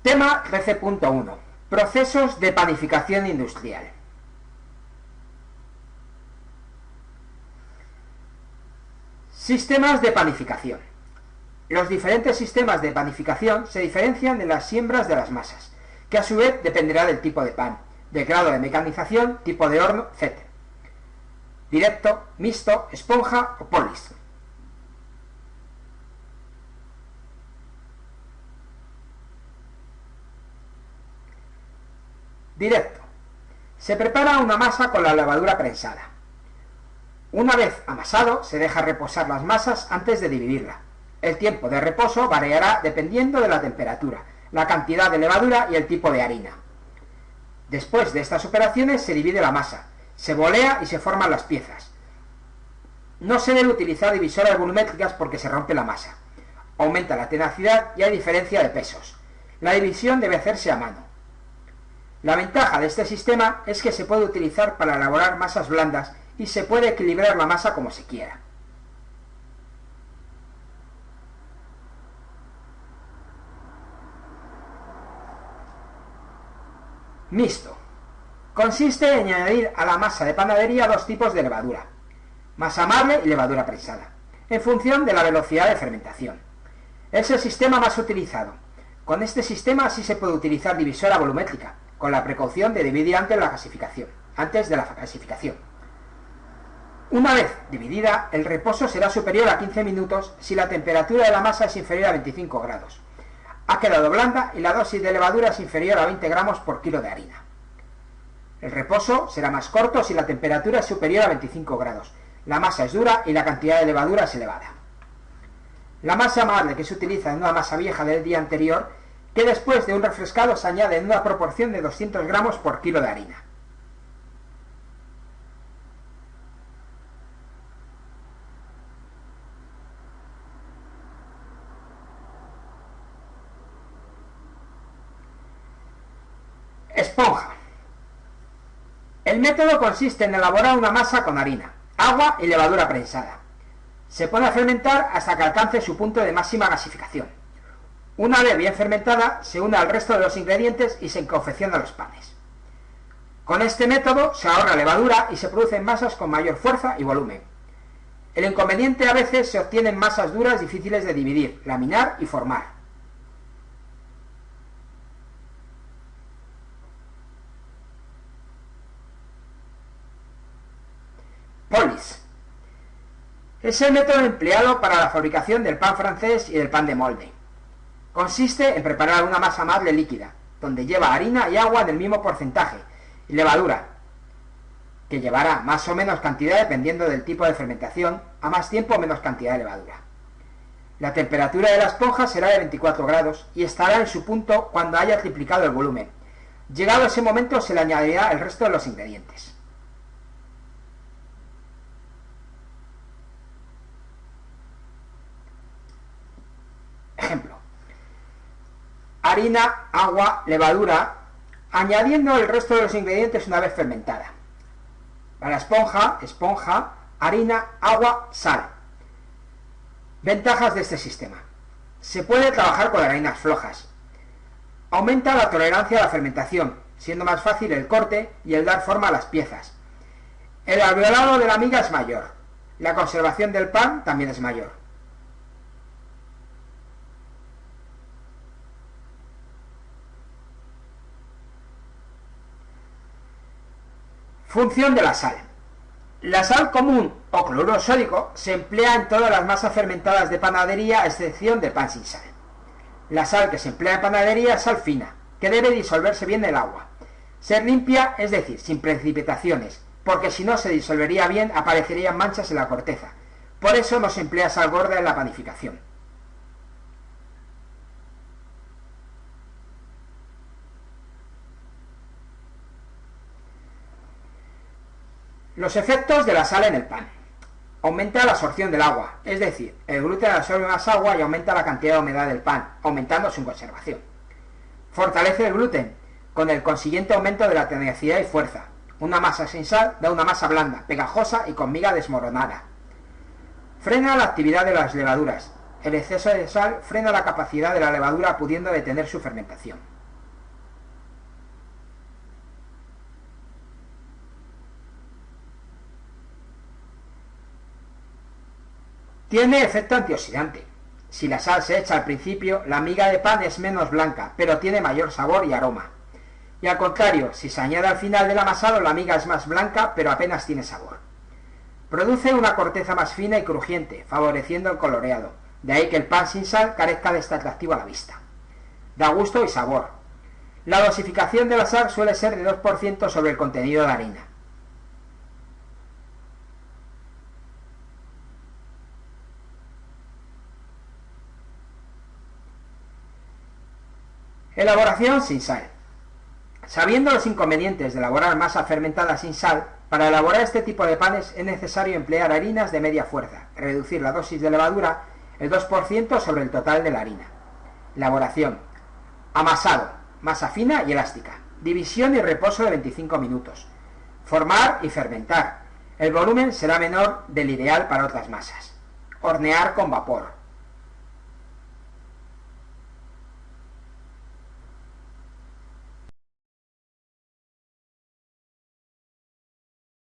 Tema 13.1. Procesos de panificación industrial. Sistemas de panificación. Los diferentes sistemas de panificación se diferencian en las siembras de las masas, que a su vez dependerá del tipo de pan, del grado de mecanización, tipo de horno, etc. Directo, mixto, esponja o polis. Directo. Se prepara una masa con la levadura prensada. Una vez amasado, se deja reposar las masas antes de dividirla. El tiempo de reposo variará dependiendo de la temperatura, la cantidad de levadura y el tipo de harina. Después de estas operaciones se divide la masa, se bolea y se forman las piezas. No se debe utilizar divisoras volumétricas porque se rompe la masa. Aumenta la tenacidad y hay diferencia de pesos. La división debe hacerse a mano. La ventaja de este sistema es que se puede utilizar para elaborar masas blandas y se puede equilibrar la masa como se quiera. Mixto. Consiste en añadir a la masa de panadería dos tipos de levadura, masa madre y levadura prensada, en función de la velocidad de fermentación. Es el sistema más utilizado. Con este sistema sí se puede utilizar divisora volumétrica, con la precaución de dividir antes de la gasificación. Una vez dividida, el reposo será superior a 15 minutos si la temperatura de la masa es inferior a 25 grados. Ha quedado blanda y la dosis de levadura es inferior a 20 gramos por kilo de harina. El reposo será más corto si la temperatura es superior a 25 grados. La masa es dura y la cantidad de levadura es elevada. La masa madre que se utiliza en una masa vieja del día anterior, que después de un refrescado se añade en una proporción de 200 gramos por kilo de harina. Esponja. El método consiste en elaborar una masa con harina, agua y levadura prensada. Se pone a fermentar hasta que alcance su punto de máxima gasificación. Una vez bien fermentada, se une al resto de los ingredientes y se confecciona los panes. Con este método se ahorra levadura y se producen masas con mayor fuerza y volumen. El inconveniente a veces se obtienen masas duras difíciles de dividir, laminar y formar. Polis. Es el método empleado para la fabricación del pan francés y del pan de molde. Consiste en preparar una masa madre líquida, donde lleva harina y agua del mismo porcentaje, y levadura, que llevará más o menos cantidad dependiendo del tipo de fermentación, a más tiempo o menos cantidad de levadura. La temperatura de la esponja será de 24 grados y estará en su punto cuando haya triplicado el volumen. Llegado ese momento se le añadirá el resto de los ingredientes. Ejemplo: harina, agua, levadura, añadiendo el resto de los ingredientes una vez fermentada. Para esponja, harina, agua, sal. Ventajas de este sistema: se puede trabajar con harinas flojas. Aumenta la tolerancia a la fermentación, siendo más fácil el corte y el dar forma a las piezas. El alveolado de la miga es mayor. La conservación del pan también es mayor. Función de la sal. La sal común o cloruro sódico se emplea en todas las masas fermentadas de panadería a excepción de pan sin sal. La sal que se emplea en panadería es sal fina, que debe disolverse bien en el agua. Ser limpia, es decir, sin precipitaciones, porque si no se disolvería bien aparecerían manchas en la corteza. Por eso no se emplea sal gorda en la panificación. Los efectos de la sal en el pan. Aumenta la absorción del agua, es decir, el gluten absorbe más agua y aumenta la cantidad de humedad del pan, aumentando su conservación. Fortalece el gluten, con el consiguiente aumento de la tenacidad y fuerza. Una masa sin sal da una masa blanda, pegajosa y con miga desmoronada. Frena la actividad de las levaduras. El exceso de sal frena la capacidad de la levadura pudiendo detener su fermentación. Tiene efecto antioxidante. Si la sal se echa al principio, la miga de pan es menos blanca, pero tiene mayor sabor y aroma. Y al contrario, si se añade al final del amasado, la miga es más blanca, pero apenas tiene sabor. Produce una corteza más fina y crujiente, favoreciendo el coloreado. De ahí que el pan sin sal carezca de este atractivo a la vista. Da gusto y sabor. La dosificación de la sal suele ser de 2% sobre el contenido de harina. Elaboración sin sal. Sabiendo los inconvenientes de elaborar masa fermentada sin sal, para elaborar este tipo de panes es necesario emplear harinas de media fuerza, reducir la dosis de levadura el 2% sobre el total de la harina. Elaboración. Amasado, masa fina y elástica. División y reposo de 25 minutos. Formar y fermentar. El volumen será menor del ideal para otras masas. Hornear con vapor.